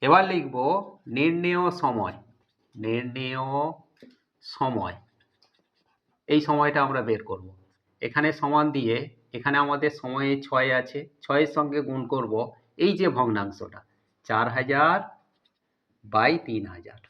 এবার লিখব নির্ণেয় সময়। নির্ণেয় সময়, এই সময়টা আমরা বের করব। এখানে সমান দিয়ে এখানে আমাদের সময়ে 6 আছে, 6-এর সঙ্গে গুণ করব এই যে ভগ্নাংশটা 4000 বাই 3000।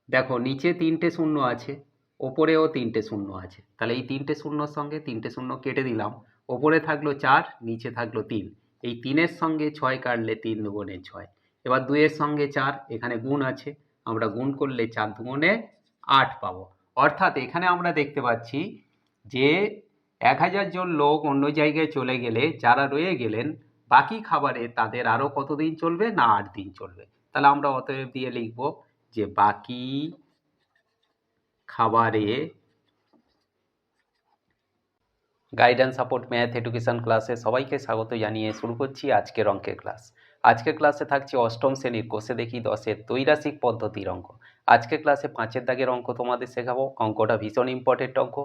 দেখো নিচে 3টে শূন্য আছে, ওপরেও 3টে শূন্য আছে, তাহলে এই 3টে শূন্যর সঙ্গে 3টে শূন্য কেটে দিলাম। ওপরে থাকলো 4, নিচে থাকলো 3। এই 3-এর সঙ্গে 6 কাটলে 3 দুগুণে 6। এবার 2-এর সঙ্গে 4, এখানে গুণ আছে, আমরা গুণ করলে 4 দুগুণে 8 পাবো। অর্থাৎ এখানে আমরা দেখতে পাচ্ছি যে 1000 জন লোক অন্য জায়গায় চলে গেলে যারা রয়ে গেলেন বাকি খাবারে তাদের আরো কতদিন চলবে? না 8 দিন চলবে। তাহলে আমরা অতএব দিয়ে লিখব যে বাকি খাবারে গাইডেন্স সাপোর্ট ম্যাথ এডুকেশন ক্লাসে সবাইকে স্বাগত জানিয়ে শুরু করছি আজকের অঙ্কের ক্লাস। আজকের ক্লাসে থাকছে অষ্টম শ্রেণীর কোষে দেখি 10-এর ত্রৈরাশিক পদ্ধতির অঙ্ক। আজকের ক্লাসে 5-এর দাগের অঙ্ক তোমাদের শেখাবো। অঙ্কটা ভীষণ ইম্পর্টেন্ট অঙ্ক,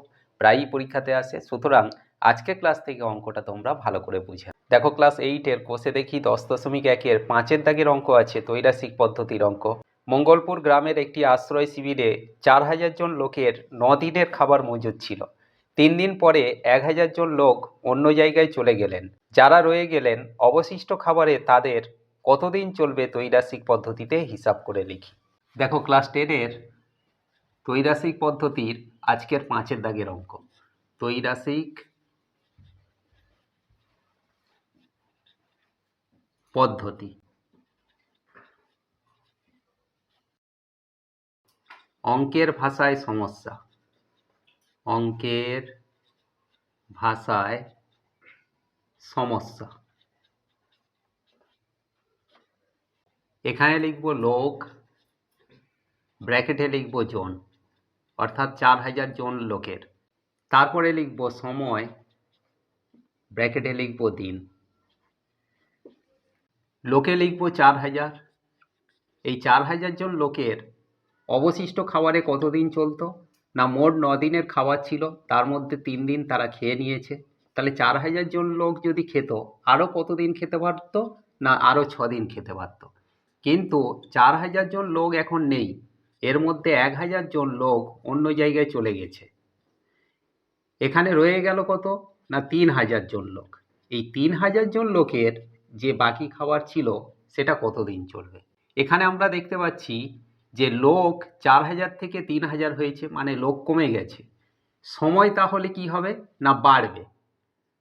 প্রায়ই পরীক্ষাতে আসে, সুতরাং আজকের ক্লাস থেকে অঙ্কটা তোমরা ভালো করে বুঝে। দেখো ক্লাস 8-এর কোষে দেখি 10.1-এর 5-এর দাগের অঙ্ক আছে, ত্রৈরাশিক পদ্ধতির অঙ্ক। মঙ্গলপুর গ্রামের একটি আশ্রয় শিবিরে 4000 জন লোকের 9 দিনের খাবার মজুদ ছিল। 3 দিন পরে 1000 জন লোক অন্য জায়গায় চলে গেলেন। যারা রয়ে গেলেন অবশিষ্ট খাবারে তাদের কতদিন চলবে ত্রৈরাশিক পদ্ধতিতে হিসাব করে লিখি। দেখো ক্লাস 10-এর ত্রৈরাশিক পদ্ধতির আজকের 5-এর দাগের অঙ্ক। ত্রৈরাশিক পদ্ধতি। অঙ্কের ভাষায় সমস্যা। অঙ্কের ভাষায় সমস্যা। এখানে লিখব লোক, ব্র্যাকেটে লিখব জন, অর্থাৎ 4000 জন লোকের। তারপরে লিখব সময়, ব্র্যাকেটে লিখব দিন। লোকে লিখব 4000। এই 4000 জন লোকের অবশিষ্ট খাবারে কতদিন চলতো? না মোট 9 দিনের খাবার ছিল, তার মধ্যে 3 দিন তারা খেয়ে নিয়েছে। তাহলে 4000 জন লোক যদি খেত আরও কতদিন খেতে পারত? না আরও 6 দিন খেতে পারত। কিন্তু 4000 জন লোক এখন নেই, এর মধ্যে 1000 জন লোক অন্য জায়গায় চলে গেছে। এখানে রয়ে গেল কত? না 3000 জন লোক। এই 3000 জন লোকের যে বাকি খাবার ছিল সেটা কতদিন চলবে? এখানে আমরা দেখতে পাচ্ছি যে লোক 4000 থেকে 3000 হয়েছে, মানে লোক কমে গেছে। সময় তাহলে কি হবে? না বাড়বে,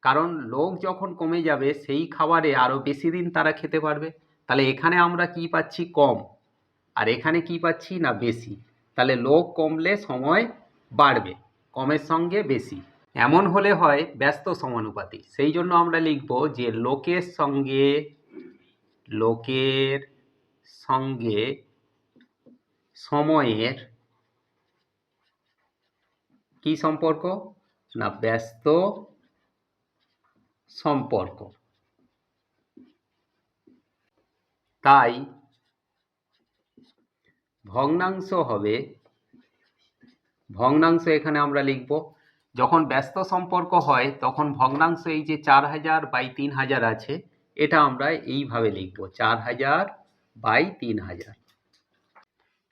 কারণ লোক যখন কমে যাবে সেই খাবারে আরও বেশি দিন তারা খেতে পারবে। তাহলে এখানে আমরা কি পাচ্ছি? কম। আর এখানে কি পাচ্ছি? না বেশি। তাহলে লোক কমলে সময় বাড়বে, কমের সঙ্গে বেশি। এমন হলে হয় ব্যস্ত সমানুপাতি। সেই জন্য আমরা লিখব যে লোকের সঙ্গে সময়ের কি সম্পর্ক? না ব্যস্ত সম্পর্ক। তাই ভগ্নাংশ হবে, ভগ্নাংশ এখানে আমরা লিখব যখন ব্যস্ত সম্পর্ক হয় তখন ভগ্নাংশ এই যে 4000 বাই 3000 আছে, এটা আমরা এইভাবে লিখব 4000 বাই 3000।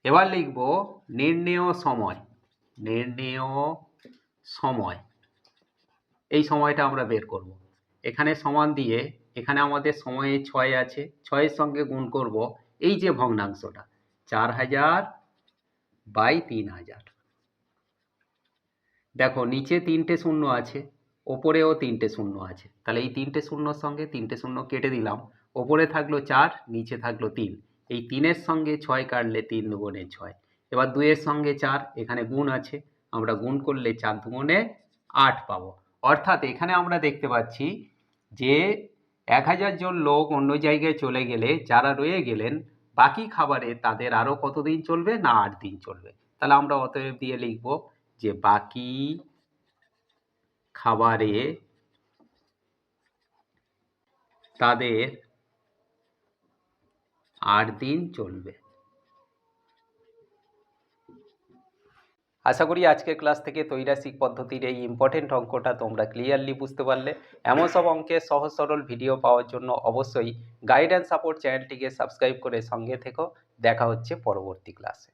এবার লিখব নির্ণেয় সময়। নির্ণেয় সময়, এই সময়টা আমরা বের করব। এখানে সমান দিয়ে এখানে আমাদের সময়ে 6 আছে, 6-এর সঙ্গে গুণ করব এই যে ভগ্নাংশটা 4000 বাই 3000। দেখো নিচে 3টে শূন্য আছে, ওপরেও 3টে শূন্য আছে, তাহলে এই 3টে শূন্যর সঙ্গে 3টে শূন্য কেটে দিলাম। ওপরে থাকলো 4, নিচে থাকলো 3। এই 3-এর সঙ্গে 6 কাটলে 3 দুগুণে 6। এবার 2-এর সঙ্গে 4, এখানে গুণ আছে, আমরা গুণ করলে 4 দুগুণে 8 পাবো। অর্থাৎ এখানে আমরা দেখতে পাচ্ছি যে 1000 জন লোক অন্য জায়গায় চলে গেলে যারা রয়ে গেলেন বাকি খাবারে তাদের আরও কতদিন চলবে? না 8 দিন চলবে। তাহলে আমরা অতএব দিয়ে লিখব যে বাকি খাবারে তাদের 8 দিন চলবে। আশা করি আজকের ক্লাস থেকে ত্রৈরাসিক পদ্ধতির এই ইম্পর্টেন্ট অঙ্কটা তোমরা ক্লিয়ারলি বুঝতে পারলে। এমন সব অঙ্কের সহজ সরল ভিডিও পাওয়ার জন্য অবশ্যই গাইড অ্যান্ড সাপোর্ট চ্যানেলটিকে সাবস্ক্রাইব করে সঙ্গে থেকো। দেখা হচ্ছে পরবর্তী ক্লাসে।